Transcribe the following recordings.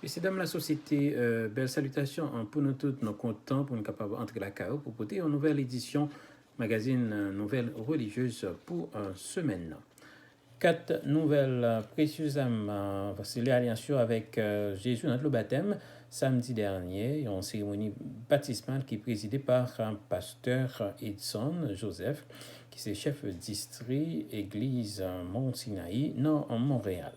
Messieurs, dames, la société, belle salutation pour nous tous, nos contents pour nous capables d'entrer la CAO pour porter une nouvelle édition magazine Nouvelles religieuses pour une semaine. 4 nouvelles précieuses âmes, c'est l'alliance avec Jésus dans le baptême samedi dernier, une cérémonie baptismale qui est présidée par un pasteur Edson Joseph, qui est chef district église Mont-Sinaï, non en Montréal.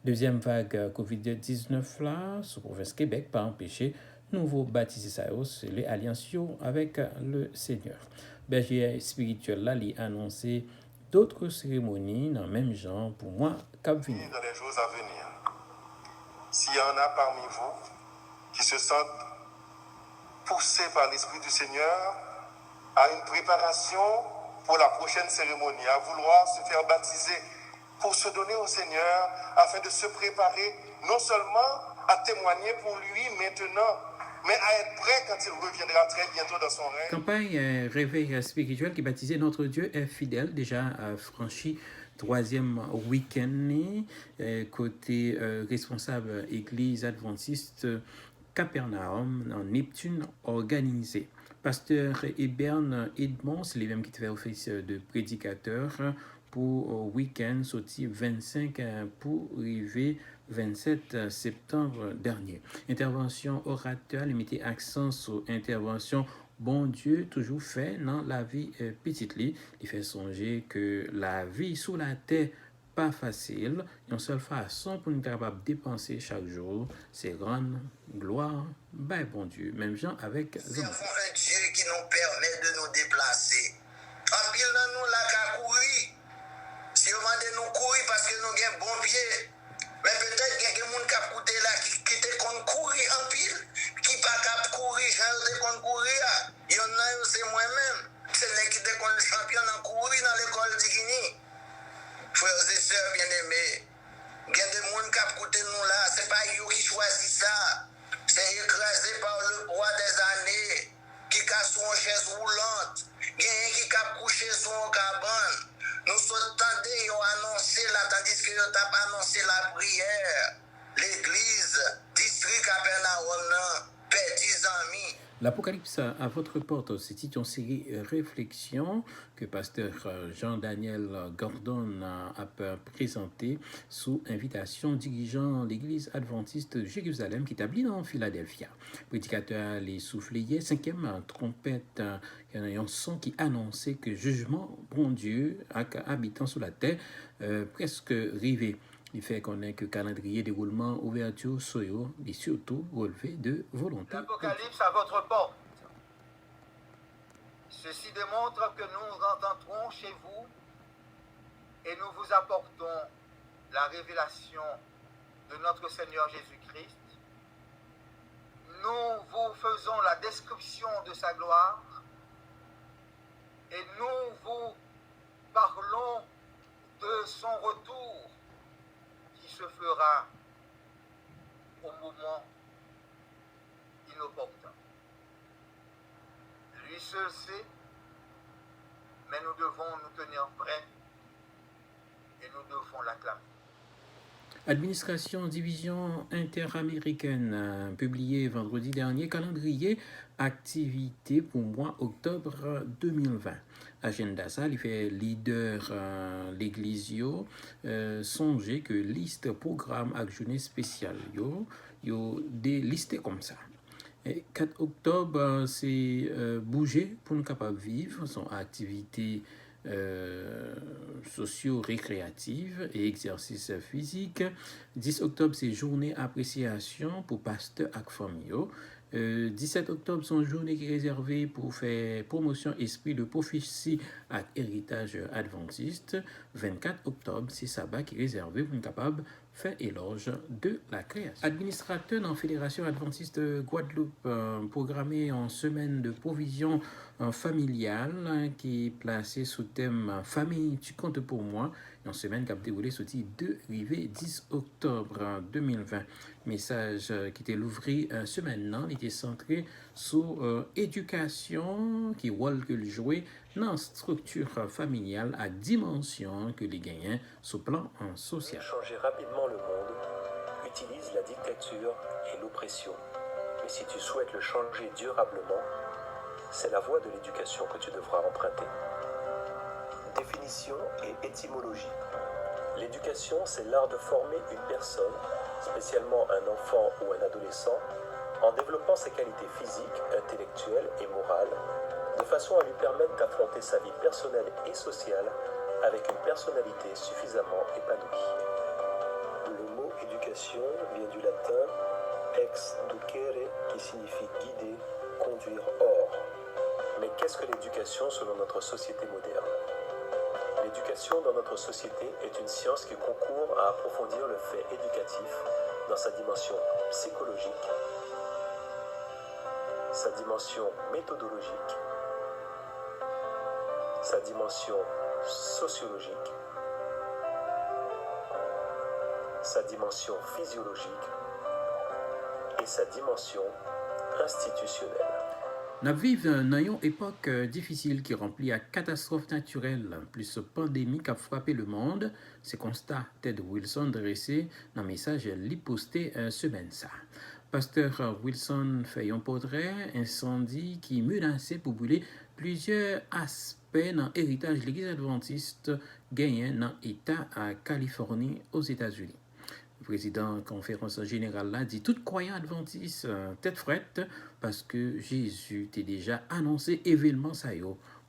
Deuxième vague COVID-19 là, sous province Québec, pas empêché nouveau baptisé Saos, les alliances avec le Seigneur. Berger spirituel là, il a annoncé d'autres cérémonies dans le même genre pour moi, Cap Vini. Dans les jours à venir, s'il y en a parmi vous qui se sentent poussés par l'Esprit du Seigneur à une préparation pour la prochaine cérémonie, à vouloir se faire baptiser pour se donner au Seigneur afin de se préparer non seulement à témoigner pour lui maintenant, mais à être prêt quand il reviendra très bientôt dans son règne. Campagne réveil spirituel qui est baptisé Notre Dieu est fidèle, déjà franchi troisième week-end côté responsable Église adventiste Capernaum en Neptune organisé. Pasteur Héberne Edmond, c'est les mêmes qui fait office de prédicateur pour week-end sorti 25 pour arriver 27 septembre dernier. Intervention oratoire limitée accent sur intervention bon Dieu toujours fait dans la vie petite lit. Il fait songer que la vie sous la terre pas facile. Une seule façon pour nous capable de dépenser chaque jour, c'est rendre gloire, ben bon Dieu. Même gens avec Servons un Dieu qui nous permet de nous déplacer. En pile dans nous là qu'à courir. Si on demande nous courir parce que nous avons bon pied. Mais peut-être qu'il y a des gens qui ont coûté là qui te qu'on courir en pile, qui pas cap courir, j'ai qu'on courir. Il y en a c'est moi-même. C'est les qui te qu'on champion en courir dans l'école d'Igini. Frères et sœurs bien-aimés, il y a des gens qui ont coûté nous là, c'est pas eux qui choisissent ça. C'est écrasé par le poids des années, qui casse son chaise roulante, il y a qui a couché sur une cabane. Nous sommes tendés à annoncer là, tandis que nous avons annoncé la prière. L'église, district Capernaum, petits amis. L'Apocalypse à votre porte, c'est une série réflexion que pasteur Jean-Daniel Gordon a présenté sous invitation dirigeant l'église adventiste de Jérusalem qui est établie dans Philadelphia. Prédicateur les souffliers, cinquième trompette, il y a un son qui annonçait que jugement, bon Dieu, habitant sous la terre, presque rivé. Il fait connaître que le calendrier déroulement ouverture soyo et surtout relevé de volonté. L'Apocalypse à votre porte. Ceci démontre que nous entrerons chez vous et nous vous apportons la révélation de notre Seigneur Jésus-Christ. Nous vous faisons la description de sa gloire et nous vous parlons de son retour qui se fera au moment inopportun. Lui seul sait, mais nous devons nous tenir prêts et nous devons l'acclamer. Administration Division interaméricaine, publié vendredi dernier, calendrier activité pour mois octobre 2020. Agenda ça, il fait leader l'Églisio, songez que liste programme avec journée spéciale, yo des listes comme ça. Et 4 octobre, c'est bouger pour nous capables de vivre, son activité socio-récréative et exercice physique. 10 octobre, c'est journée appréciation pour pasteur et famille. 17 octobre, c'est une journée qui est réservée pour faire promotion esprit de prophétie et héritage adventiste. 24 octobre, c'est sabbat qui est réservé pour être capable faire éloge de la création. Administrateur dans la Fédération adventiste Guadeloupe, programmé en semaine de provision familiale qui est placée sous thème Famille, tu comptes pour moi. En semaine qui a déroulé ce 2 arrivé 10 octobre 2020. Message qui était l'ouvri ce maintenant, il était centré sur éducation, qui rôle que le jouer dans structure familiale à dimension que les gagnants sur plan social. Changer rapidement le monde, utilise la dictature et l'oppression. Mais si tu souhaites le changer durablement, c'est la voie de l'éducation que tu devras emprunter. Définition et étymologie. L'éducation, c'est l'art de former une personne, spécialement un enfant ou un adolescent, en développant ses qualités physiques, intellectuelles et morales, de façon à lui permettre d'affronter sa vie personnelle et sociale avec une personnalité suffisamment épanouie. Le mot éducation vient du latin ex ducere, qui signifie guider, conduire hors. Mais qu'est-ce que l'éducation selon notre société moderne? L'éducation dans notre société est une science qui concourt à approfondir le fait éducatif dans sa dimension psychologique, sa dimension méthodologique, sa dimension sociologique, sa dimension physiologique et sa dimension institutionnelle. Nous vivons dans une époque difficile qui remplit à catastrophe naturelle, plus pandémie qui a frappé le monde. C'est constat Ted Wilson dressé dans un message li posté semaine ça. Pasteur Wilson fait un portrait incendie qui menaçait pour brûler plusieurs aspects dans l'héritage de l'Église adventiste gagné dans l'État à Californie aux États-Unis. Le président de la conférence générale là dit tout croyant adventiste tête frette parce que Jésus t'a déjà annoncé événement ça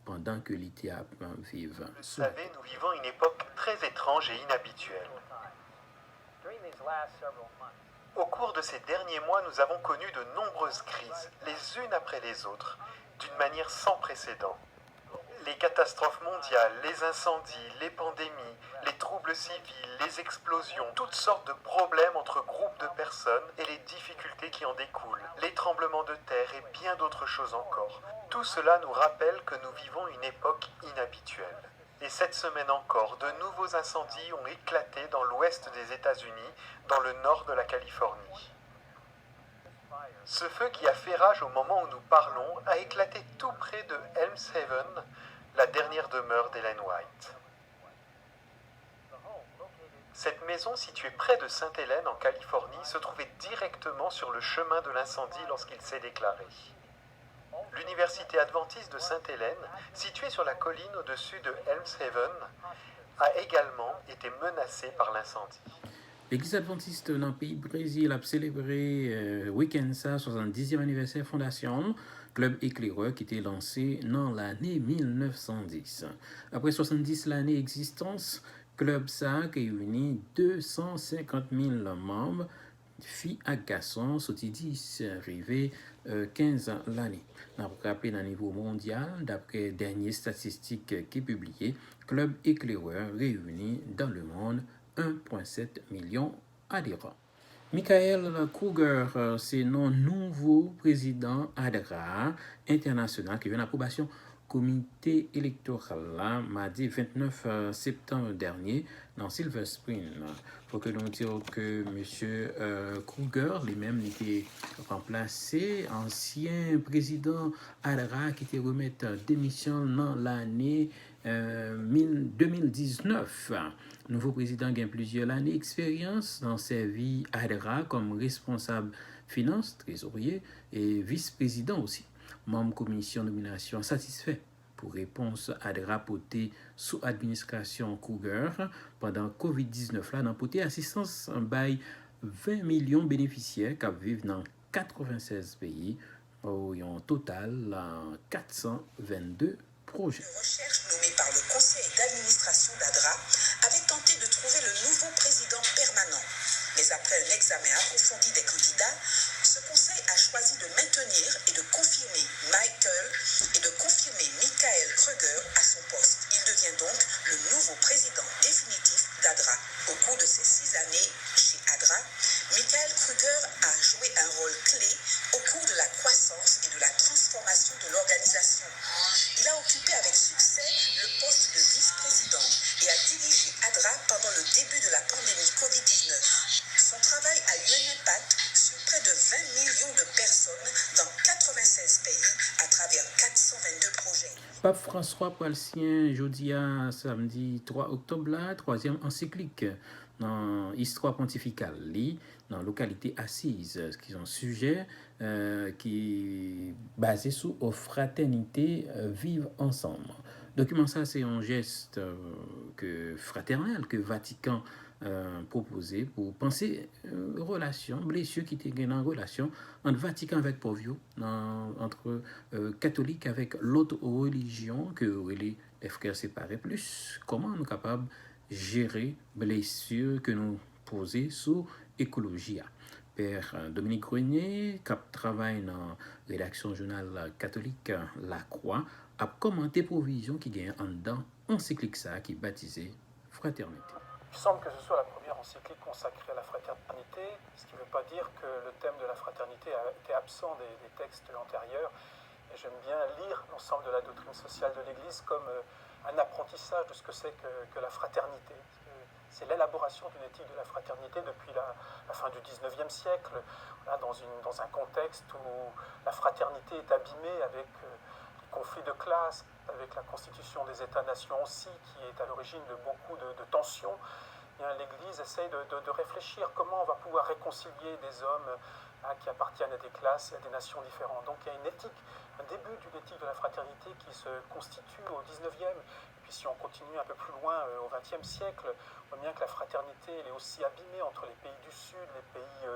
pendant que l'État vive. Vous savez, nous vivons une époque très étrange et inhabituelle. Au cours de ces derniers mois, nous avons connu de nombreuses crises, les unes après les autres, d'une manière sans précédent. Les catastrophes mondiales, les incendies, les pandémies, les troubles civils, les explosions, toutes sortes de problèmes entre groupes de personnes et les difficultés qui en découlent, les tremblements de terre et bien d'autres choses encore. Tout cela nous rappelle que nous vivons une époque inhabituelle. Et cette semaine encore, de nouveaux incendies ont éclaté dans l'ouest des États-Unis, dans le nord de la Californie. Ce feu qui a fait rage au moment où nous parlons a éclaté tout près de Helms Haven, la dernière demeure d'Ellen White. Cette maison située près de Sainte-Hélène en Californie se trouvait directement sur le chemin de l'incendie lorsqu'il s'est déclaré. L'université adventiste de Sainte-Hélène, située sur la colline au-dessus de Helms Haven, a également été menacée par l'incendie. L'Église adventiste dans le pays Brésil a célébré week-end ça 70e anniversaire fondation Club éclaireur qui était lancé dans l'année 1910. Après 70 l'année d'existence, Club ça qui réunit 250 000 membres, filles et garçons, sorti 10 arrivé 15 l'année. Dans le niveau mondial, d'après dernières statistiques qui est publiées, Club éclaireur réunit dans le monde 1,7 million adhérents. Michael Kruger, c'est notre nouveau président ADRA international qui vient d'approbation comité électoral là, mardi 29 septembre dernier dans Silver Spring. Il faut que nous disions que M. Kruger lui-même était remplacé, ancien président ADRA qui était remis démission dans l'année 2019. Nouveau président a plusieurs années d'expérience dans sa vie ADRA comme responsable finance, trésorier et vice-président aussi. Membre commission nomination satisfait pour réponse ADRA portée sous administration Kruger pendant COVID-19 là dans portée assistance by 20 millions bénéficiaires qui vivent dans 96 pays pour un total 422 projets. Une recherche nommée par le conseil d'administration d'ADRA avait tenté de trouver le nouveau président permanent. Mais après un examen approfondi des candidats, ce conseil a choisi de maintenir et de confirmer Michael Kruger à son poste. Il devient donc le nouveau président définitif d'ADRA. Au cours de ces 6 années chez ADRA, Michael Kruger a joué un rôle clé au cours de la croissance et de la transformation de l'organisation. Il a occupé avec succès le poste de vice-président et a dirigé ADRA pendant le début de la pandémie COVID-19. Son travail a eu un impact sur près de 20 millions de personnes dans 96 pays à travers 422 projets. Pape François Poilsien, jeudi à samedi 3 octobre, la troisième encyclique dans l'histoire pontificale, dans la localité assise, qui sont sujets qui basés sur la fraternité vivre ensemble. Document ça, c'est un geste fraternel que Vatican proposé pour penser relation, blessure qui était une relation entre Vatican avec Povio, entre catholique avec l'autre religion que les frères séparés, plus comment nous sommes capables de gérer blessures que nous poser sur l'écologie. Père Dominique Grenier, qui travaille dans la rédaction journal catholique La Croix, a commenté provision qui gagne en dedans encyclique ça qui est baptisé Fraternité. Il semble que ce soit la première encyclique consacrée à la fraternité, ce qui ne veut pas dire que le thème de la fraternité a été absent des textes antérieurs. Et j'aime bien lire l'ensemble de la doctrine sociale de l'Église comme un apprentissage de ce que c'est que la fraternité. C'est l'élaboration d'une éthique de la fraternité depuis la fin du XIXe siècle, voilà, dans un contexte où la fraternité est abîmée avec les conflits de classe, avec la constitution des États-nations aussi, qui est à l'origine de beaucoup de tensions. L'Église essaye de réfléchir comment on va pouvoir réconcilier des hommes qui appartiennent à des classes et à des nations différentes. Donc il y a une éthique, un début d'une éthique de la fraternité qui se constitue au XIXe. Et puis si on continue un peu plus loin au XXe siècle, on voit bien que la fraternité elle est aussi abîmée entre les pays du Sud, les pays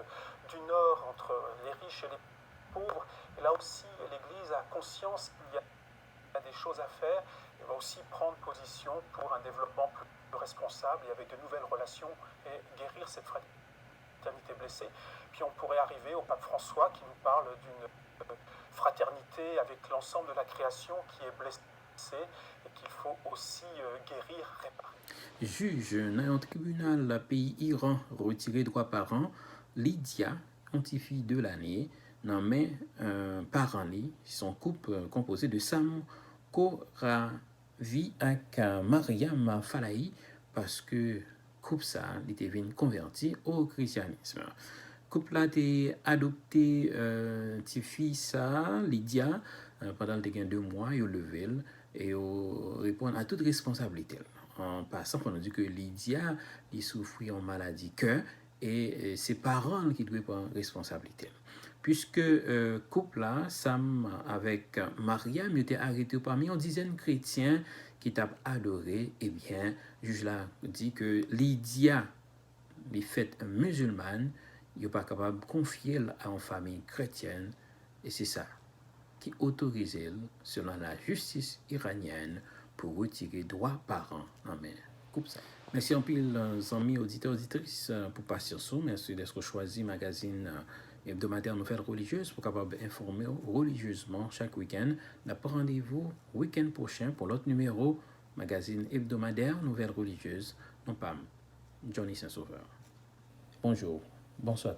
du Nord, entre les riches et les pauvres. Et là aussi, l'Église a conscience qu'il y a des choses à faire et va aussi prendre position pour un développement plus responsable et avec de nouvelles relations et guérir cette fraternité blessée. Puis on pourrait arriver au pape François qui nous parle d'une fraternité avec l'ensemble de la création qui est blessée et qu'il faut aussi guérir, réparer. Juge dans un tribunal pays Iran retiré droit parent, Lydia, anti-fille de l'année, nommé parent son couple composé de Sam Koravi avec Mariam Falahi parce que couple ça était venu converti au christianisme. Couple là a adopté petite fille ça Lydia pendant les 2 mois, il levé et répond à toute responsabilité. En passant, on a dit que Lydia il souffrait en maladie cœur et ses parents qui doivent prendre responsabilité. Puisque couple là, Sam avec Mariam était arrêté parmi une dizaine de chrétiens qui t'a adoré, eh bien, juge là dit que Lydia, les fêtes musulmanes, il n'est pas capable de confier à une famille chrétienne, et c'est ça qui autorise selon la justice iranienne pour retirer droit parent. Amen. Coupe ça. Merci en pile, amis auditeurs, auditrices, pour passer sur. Merci d'être choisi magazine hebdomadaire Nouvelles Religieuses pour capable informer religieusement chaque week-end. N'a pas rendez-vous week-end prochain pour l'autre numéro magazine hebdomadaire Nouvelles Religieuses. Non pas Johnny Saint-Sauveur. Bonjour, bonsoir.